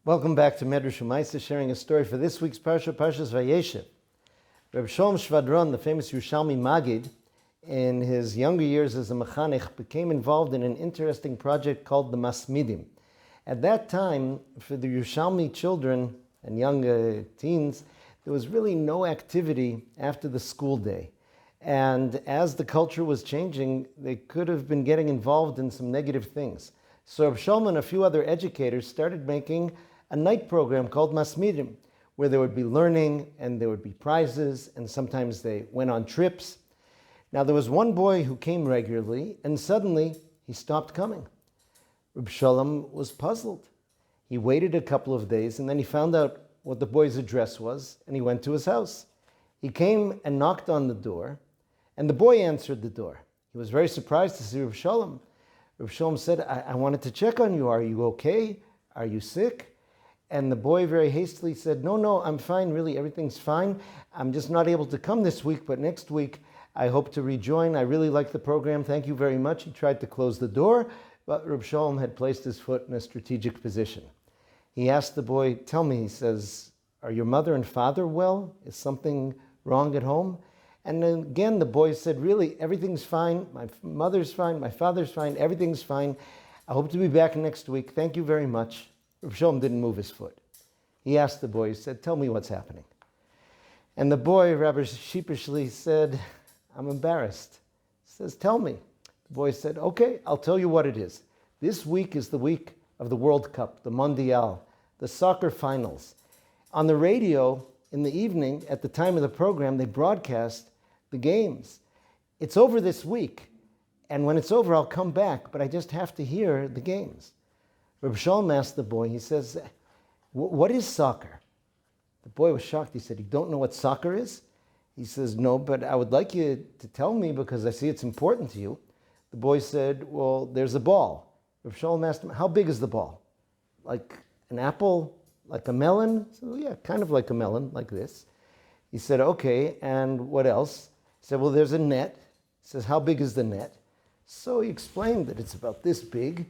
Welcome back to Medrash U'Maisa, sharing a story for this week's Parsha, Parshas Vayeishev. Rav Shalom Schwadron, the famous Yerushalmi Maggid, in his younger years as a mechanech, became involved in an interesting project called the Masmidim. At that time, for the Yerushalmi children and young teens, there was really no activity after the school day. And as the culture was changing, they could have been getting involved in some negative things. So Rav Shalom and a few other educators started making a night program called Masmidim, where there would be learning and there would be prizes, and sometimes they went on trips. Now there was one boy who came regularly, and suddenly he stopped coming. Rav Shalom was puzzled. He waited a couple of days, and then he found out what the boy's address was, and he went to his house. He came and knocked on the door, and the boy answered the door. He was very surprised to see Rav Shalom. Rav Shalom said, I wanted to check on you. Are you okay? Are you sick? And the boy very hastily said, no, I'm fine, really, everything's fine. I'm just not able to come this week, but next week I hope to rejoin. I really like the program, thank you very much. He tried to close the door, but Rav Shalom had placed his foot in a strategic position. He asked the boy, tell me, he says, are your mother and father well? Is something wrong at home? And then again, the boy said, really, everything's fine. My mother's fine, my father's fine, everything's fine. I hope to be back next week. Thank you very much. Rav Shalom didn't move his foot. He asked the boy, he said, tell me what's happening. And the boy rather sheepishly said, I'm embarrassed. He says, tell me. The boy said, okay, I'll tell you what it is. This week is the week of the World Cup, the Mondial, the soccer finals. On the radio in the evening, at the time of the program, they broadcast the games. It's over this week, and when it's over, I'll come back, but I just have to hear the games. Rav Shalom asked the boy, he says, what is soccer? The boy was shocked. He said, you don't know what soccer is? He says, no, but I would like you to tell me because I see it's important to you. The boy said, well, there's a ball. Rav Shalom asked him, how big is the ball? Like an apple? Like a melon? So yeah, kind of like a melon, like this. He said, okay, and what else? He said, well, there's a net. He says, how big is the net? So he explained that it's about this big.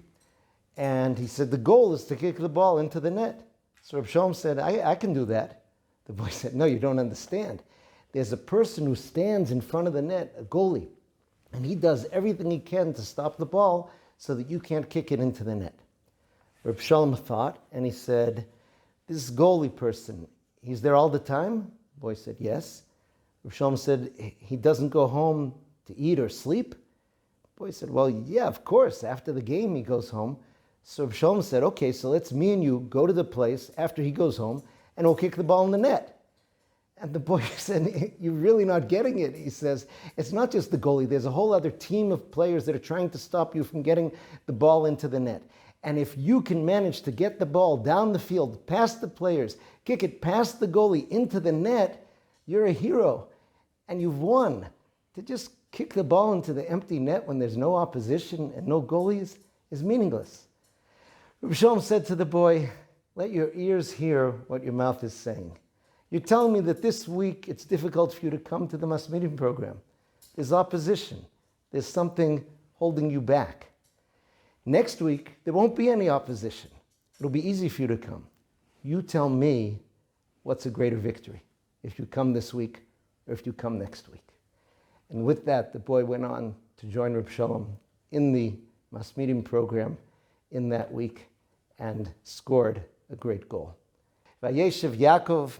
And he said, the goal is to kick the ball into the net. So Rav Shalom said, I can do that. The boy said, no, you don't understand. There's a person who stands in front of the net, a goalie, and he does everything he can to stop the ball so that you can't kick it into the net. Rav Shalom thought, and he said, this goalie person, he's there all the time? The boy said, yes. Rav Shalom said, he doesn't go home to eat or sleep? The boy said, well, yeah, of course. After the game, he goes home. So Rav Shalom said, okay, so let's me and you go to the place after he goes home, and we'll kick the ball in the net. And the boy said, you're really not getting it. He says, it's not just the goalie. There's a whole other team of players that are trying to stop you from getting the ball into the net. And if you can manage to get the ball down the field, past the players, kick it past the goalie into the net, you're a hero, and you've won. To just kick the ball into the empty net when there's no opposition and no goalies is meaningless. Rav Shalom said to the boy, let your ears hear what your mouth is saying. You're telling me that this week it's difficult for you to come to the Masmidim program. There's opposition. There's something holding you back. Next week, there won't be any opposition. It'll be easy for you to come. You tell me what's a greater victory, if you come this week or if you come next week. And with that, the boy went on to join Rav Shalom in the Masmidim program in that week and scored a great goal. Vayeishev Yaakov,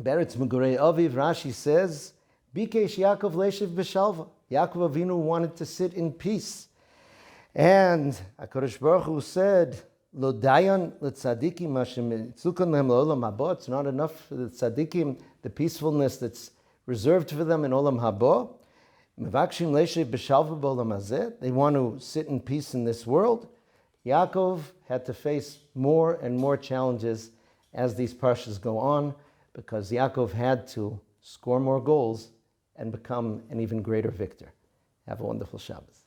Beretz Megurei Aviv, Rashi says, Bikesh Yaakov Leshev B'Shalva. Yaakov Avinu wanted to sit in peace. And HaKadosh Baruch Hu said, Lo dayan letzadikim mashem tzukon lehem le'olam haba. It's not enough for the tzadikim, the peacefulness that's reserved for them in olam haba. Mevakshim leshev b'shalva b'olam hazeh. They want to sit in peace in this world. Yaakov had to face more and more challenges as these parshas go on, because Yaakov had to score more goals and become an even greater victor. Have a wonderful Shabbos.